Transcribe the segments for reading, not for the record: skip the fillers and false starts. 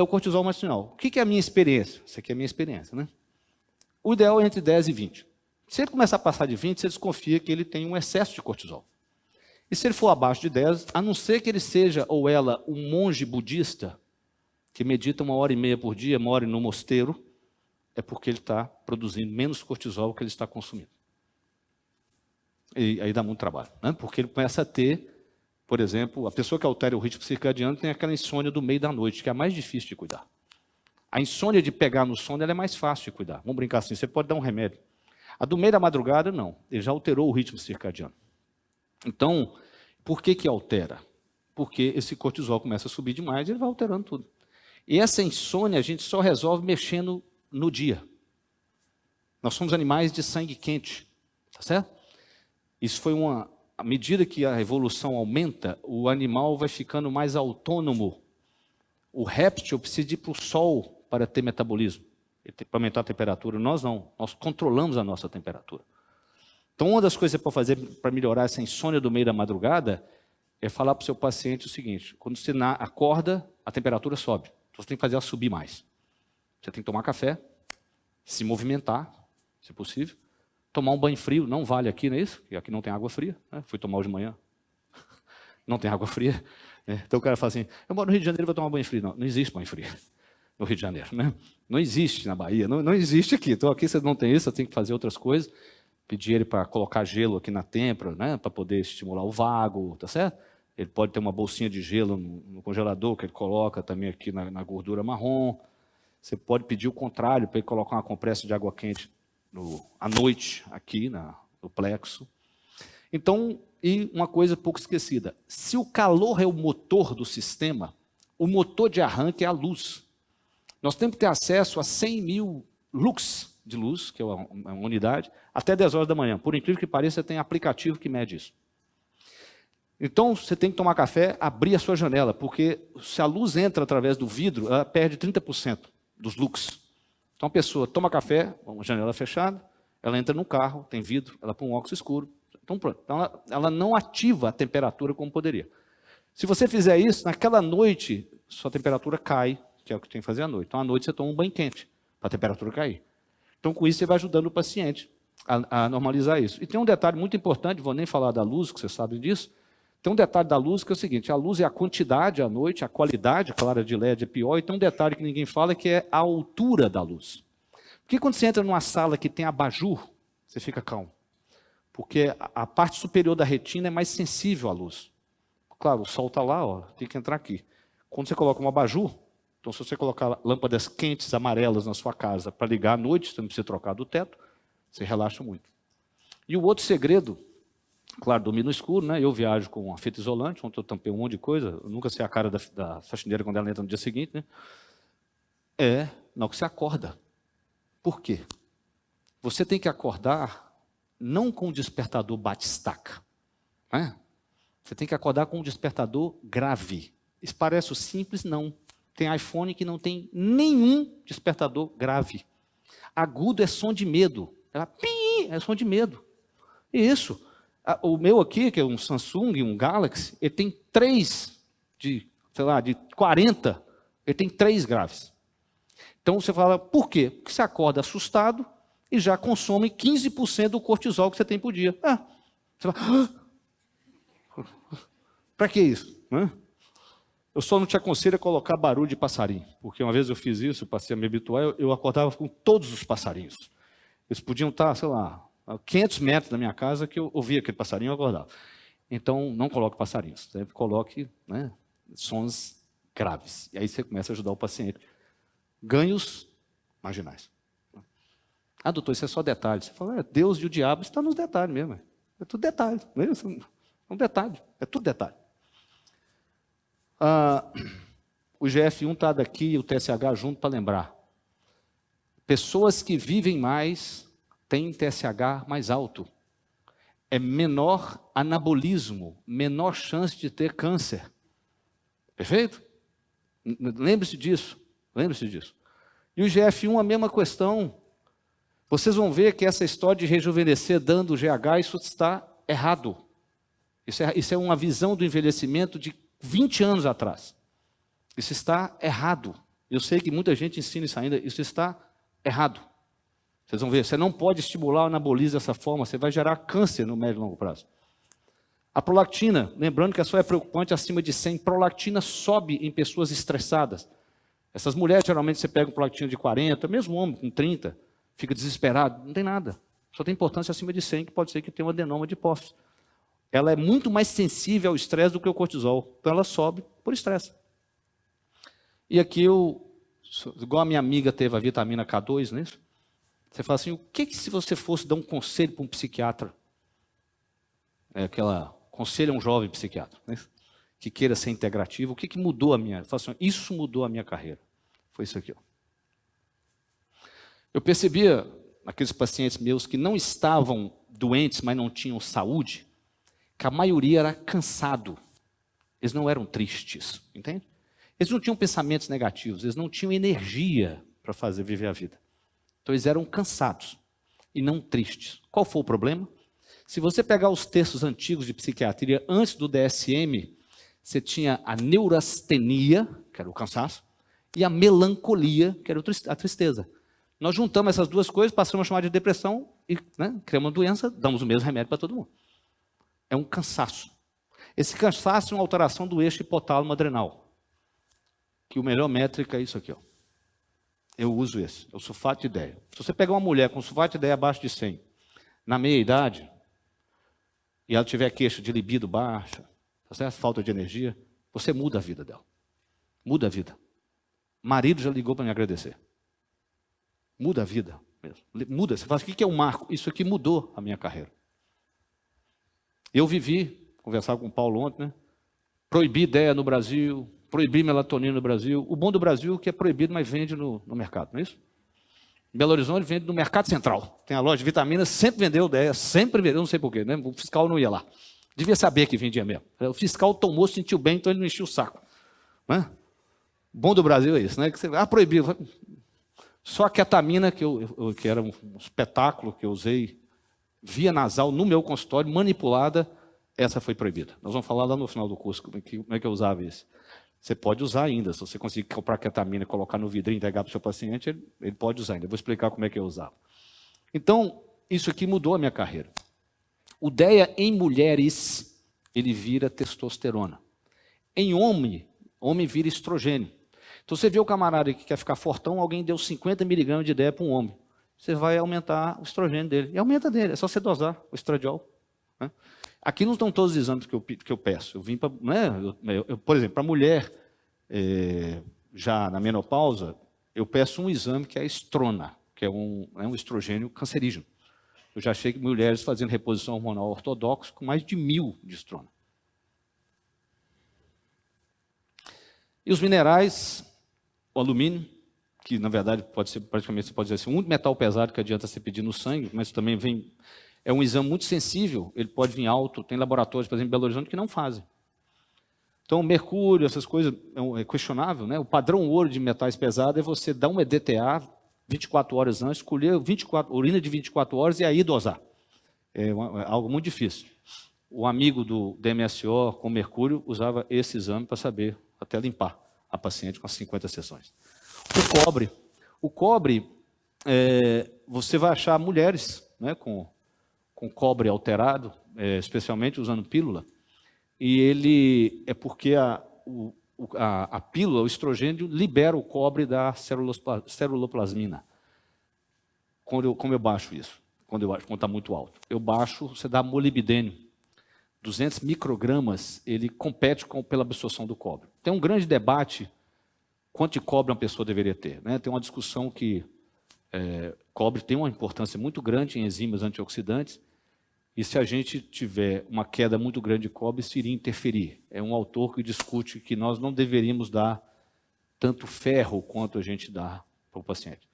é o cortisol matinal. O que é a minha experiência? Isso aqui é a minha experiência, né? O ideal é entre 10 e 20. Se ele começar a passar de 20, você desconfia que ele tem um excesso de cortisol. E se ele for abaixo de 10, a não ser que ele seja ou ela um monge budista, que medita 1h30 por dia, mora no mosteiro, é porque ele está produzindo menos cortisol que ele está consumindo. E aí dá muito trabalho, né? Porque ele começa a ter, por exemplo, a pessoa que altera o ritmo circadiano tem aquela insônia do meio da noite, que é a mais difícil de cuidar. A insônia de pegar no sono ela é mais fácil de cuidar. Vamos brincar assim, você pode dar um remédio. A do meio da madrugada, não. Ele já alterou o ritmo circadiano. Então, por que altera? Porque esse cortisol começa a subir demais e ele vai alterando tudo. E essa insônia a gente só resolve mexendo no dia. Nós somos animais de sangue quente, tá certo? Isso foi à medida que a evolução aumenta, o animal vai ficando mais autônomo. O réptil precisa ir para o sol para ter metabolismo, para aumentar a temperatura. Nós não, nós controlamos a nossa temperatura. Então, uma das coisas que você pode fazer para melhorar essa insônia do meio da madrugada é falar para o seu paciente o seguinte: quando você acorda, a temperatura sobe. Então, você tem que fazer ela subir mais. Você tem que tomar café, se movimentar, se possível. Tomar um banho frio, não vale aqui, não é isso? Porque aqui não tem água fria. Né? Fui tomar hoje de manhã. Não tem água fria. Né? Então o cara fala assim, eu moro no Rio de Janeiro e vou tomar banho frio. Não, não existe banho frio no Rio de Janeiro. Né? Não existe na Bahia, não existe aqui. Então aqui você não tem isso, você tem que fazer outras coisas. Pedir ele para colocar gelo aqui na têmpora, né? Para poder estimular o vago, tá certo? Ele pode ter uma bolsinha de gelo no congelador, que ele coloca também aqui na gordura marrom. Você pode pedir o contrário, para ele colocar uma compressa de água quente à noite, aqui no plexo. Então, e uma coisa pouco esquecida, se o calor é o motor do sistema, o motor de arranque é a luz. Nós temos que ter acesso a 100 mil lux de luz, que é uma unidade, até 10 horas da manhã. Por incrível que pareça, tem aplicativo que mede isso. Então, você tem que tomar café, abrir a sua janela, porque se a luz entra através do vidro, ela perde 30% dos lux. Então, a pessoa toma café, uma janela fechada, ela entra no carro, tem vidro, ela põe um óculos escuro. Então, pronto. Então, ela não ativa a temperatura como poderia. Se você fizer isso, naquela noite, sua temperatura cai, que é o que tem que fazer à noite. Então, à noite, você toma um banho quente, para a temperatura cair. Então, com isso, você vai ajudando o paciente a normalizar isso. E tem um detalhe muito importante, vou nem falar da luz, que você sabe disso. Tem um detalhe da luz que é o seguinte, a luz é a quantidade à noite, a qualidade, a clara de LED é pior, e tem um detalhe que ninguém fala, que é a altura da luz. Porque quando você entra numa sala que tem abajur, você fica calmo. Porque a parte superior da retina é mais sensível à luz. Claro, o sol está lá, ó, tem que entrar aqui. Quando você coloca um abajur, então se você colocar lâmpadas quentes, amarelas na sua casa para ligar à noite, você não precisa trocar do teto, você relaxa muito. E o outro segredo, claro, dormir no escuro, né? Eu viajo com uma fita isolante, ontem eu tampei um monte de coisa, eu nunca sei a cara da faxineira quando ela entra no dia seguinte, né? É na hora que você acorda. Por quê? Você tem que acordar não com o despertador bate-estaca, né? Você tem que acordar com um despertador grave. Isso parece simples? Não. Tem iPhone que não tem nenhum despertador grave. Agudo é som de medo. É som de medo. Isso. O meu aqui, que é um Samsung, um Galaxy, ele tem 3 de 40, ele tem 3 graves. Então você fala, por quê? Porque você acorda assustado e já consome 15% do cortisol que você tem por dia. Você fala, para que isso? Eu só não te aconselho a colocar barulho de passarinho, porque uma vez eu fiz isso, passei a me habituar, eu acordava com todos os passarinhos. Eles podiam estar, sei lá, a 500 metros da minha casa, que eu ouvia aquele passarinho e eu acordava. Então, não coloque passarinhos, sempre coloque, né, sons graves. E aí você começa a ajudar o paciente. Ganhos marginais. Doutor, isso é só detalhe. Você fala, Deus e o diabo estão nos detalhes mesmo. É tudo detalhe. Não é isso? É um detalhe. É tudo detalhe. O GF1 está daqui e o TSH junto para lembrar. Pessoas que vivem mais têm TSH mais alto. É menor anabolismo, menor chance de ter câncer. Perfeito? Lembre-se disso. Lembre-se disso. E o GF1 a mesma questão. Vocês vão ver que essa história de rejuvenescer dando GH, isso está errado. Isso é uma visão do envelhecimento de 20 anos atrás. Isso está errado. Eu sei que muita gente ensina isso ainda, isso está errado. Vocês vão ver, você não pode estimular o anabolismo dessa forma, você vai gerar câncer no médio e longo prazo. A prolactina, lembrando que a sua é preocupante acima de 100, prolactina sobe em pessoas estressadas. Essas mulheres, geralmente, você pega um prolactina de 40, mesmo homem com 30, fica desesperado, não tem nada. Só tem importância acima de 100, que pode ser que tenha um adenoma de hipófise. Ela é muito mais sensível ao estresse do que o cortisol, então ela sobe por estresse. E aqui, igual a minha amiga teve a vitamina K2, não é isso? Você fala assim, o que se você fosse dar um conselho para um psiquiatra? Conselho a um jovem psiquiatra, né, que queira ser integrativo, o que mudou a minha... Eu falo assim, isso mudou a minha carreira. Foi isso aqui. Ó. Eu percebia, naqueles pacientes meus que não estavam doentes, mas não tinham saúde, que a maioria era cansado. Eles não eram tristes, entende? Eles não tinham pensamentos negativos, eles não tinham energia para viver a vida. Então eles eram cansados e não tristes. Qual foi o problema? Se você pegar os textos antigos de psiquiatria, antes do DSM, você tinha a neurastenia, que era o cansaço, e a melancolia, que era a tristeza. Nós juntamos essas duas coisas, passamos a chamar de depressão e criamos uma doença, damos o mesmo remédio para todo mundo. É um cansaço. Esse cansaço é uma alteração do eixo hipotálamo adrenal, que o melhor métrica é isso aqui. Ó. Eu uso esse, é o sulfato de ideia. Se você pegar uma mulher com sulfato de ideia abaixo de 100, na meia-idade, e ela tiver queixa de libido baixa, tá certo? Falta de energia, você muda a vida dela. Muda a vida. Marido já ligou para me agradecer. Muda a vida mesmo. Muda. Você fala, o que é um marco? Isso aqui mudou a minha carreira. Eu conversava com o Paulo ontem, né? Proibir ideia no Brasil, proibir melatonina no Brasil. O bom do Brasil é que é proibido, mas vende no mercado, não é isso? Em Belo Horizonte vende no Mercado Central. Tem a loja de vitaminas, sempre vendeu ideia, sempre vendeu, não sei porquê, né? O fiscal não ia lá. Devia saber que vendia mesmo. O fiscal tomou, sentiu bem, então ele não enchia o saco. Né? O bom do Brasil é isso, né? Que você proibiu. Só a ketamina, que era um espetáculo que eu usei, via nasal no meu consultório, manipulada, essa foi proibida. Nós vamos falar lá no final do curso como é que eu usava isso. Você pode usar ainda, se você conseguir comprar ketamina, colocar no vidrinho e entregar para o seu paciente, ele pode usar ainda. Eu vou explicar como é que eu usava. Então, isso aqui mudou a minha carreira. O DEA em mulheres, ele vira testosterona. Em homem vira estrogênio. Então, você vê o camarada que quer ficar fortão, alguém deu 50 miligramas de DEA para um homem. Você vai aumentar o estrogênio dele. E aumenta dele, é só você dosar o estradiol. Né? Aqui não estão todos os exames que eu peço. Eu vim para, por exemplo, para mulher já na menopausa, eu peço um exame que é a estrona, que é um estrogênio cancerígeno. Eu já achei que mulheres fazendo reposição hormonal ortodoxa com mais de 1000 de estrona. E os minerais, o alumínio, que na verdade pode ser praticamente, você pode dizer assim, um metal pesado que adianta você pedir no sangue, mas também vem... É um exame muito sensível, ele pode vir alto, tem laboratórios, por exemplo, em Belo Horizonte, que não fazem. Então, mercúrio, essas coisas, é questionável, né? O padrão ouro de metais pesados é você dar um EDTA 24 horas antes, escolher urina de 24 horas e aí dosar. É algo muito difícil. O amigo do DMSO com mercúrio usava esse exame para saber, até limpar a paciente com as 50 sessões. O cobre, você vai achar mulheres, né, com cobre alterado, especialmente usando pílula, e ele é porque a pílula, o estrogênio, libera o cobre da ceruloplasmina. Como eu baixo isso? Quando está muito alto. Eu baixo, você dá molibdênio. 200 microgramas, ele compete pela absorção do cobre. Tem um grande debate quanto de cobre uma pessoa deveria ter. Né? Tem uma discussão que cobre tem uma importância muito grande em enzimas antioxidantes, e se a gente tiver uma queda muito grande de cobre, isso iria interferir. É um autor que discute que nós não deveríamos dar tanto ferro quanto a gente dá para o paciente.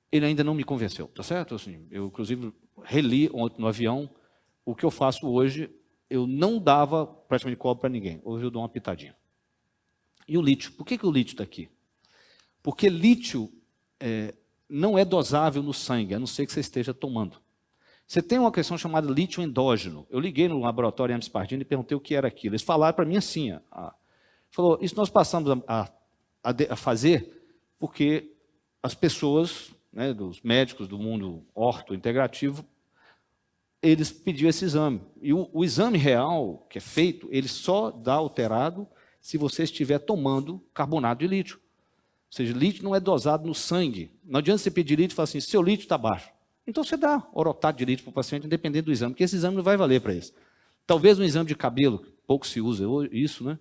Ele ainda não me convenceu, tá certo? Assim, eu, inclusive, reli ontem no avião. O que eu faço hoje, eu não dava praticamente cobre para ninguém. Hoje eu dou uma pitadinha. E o lítio? Por que o lítio está aqui? Porque lítio não é dosável no sangue, a não ser que você esteja tomando. Você tem uma questão chamada lítio endógeno. Eu liguei no laboratório Hermes Pardini e perguntei o que era aquilo. Eles falaram para mim assim, falou, isso nós passamos a fazer porque as pessoas, né, dos médicos do mundo orto-integrativo, eles pediam esse exame. E o exame real que é feito, ele só dá alterado se você estiver tomando carbonato de lítio. Ou seja, lítio não é dosado no sangue. Não adianta você pedir lítio e falar assim, seu lítio está baixo. Então você dá orotato de lítio para o paciente, independente do exame, porque esse exame não vai valer para isso. Talvez um exame de cabelo, pouco se usa isso, né?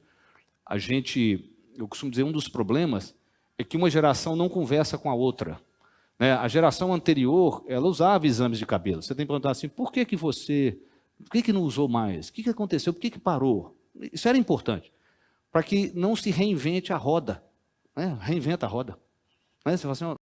Eu costumo dizer, um dos problemas é que uma geração não conversa com a outra. Né? A geração anterior, ela usava exames de cabelo. Você tem que perguntar assim, por que não usou mais? O que aconteceu? Por que parou? Isso era importante, para que não se reinvente a roda. Né? Reinventa a roda. Né? Você fala assim,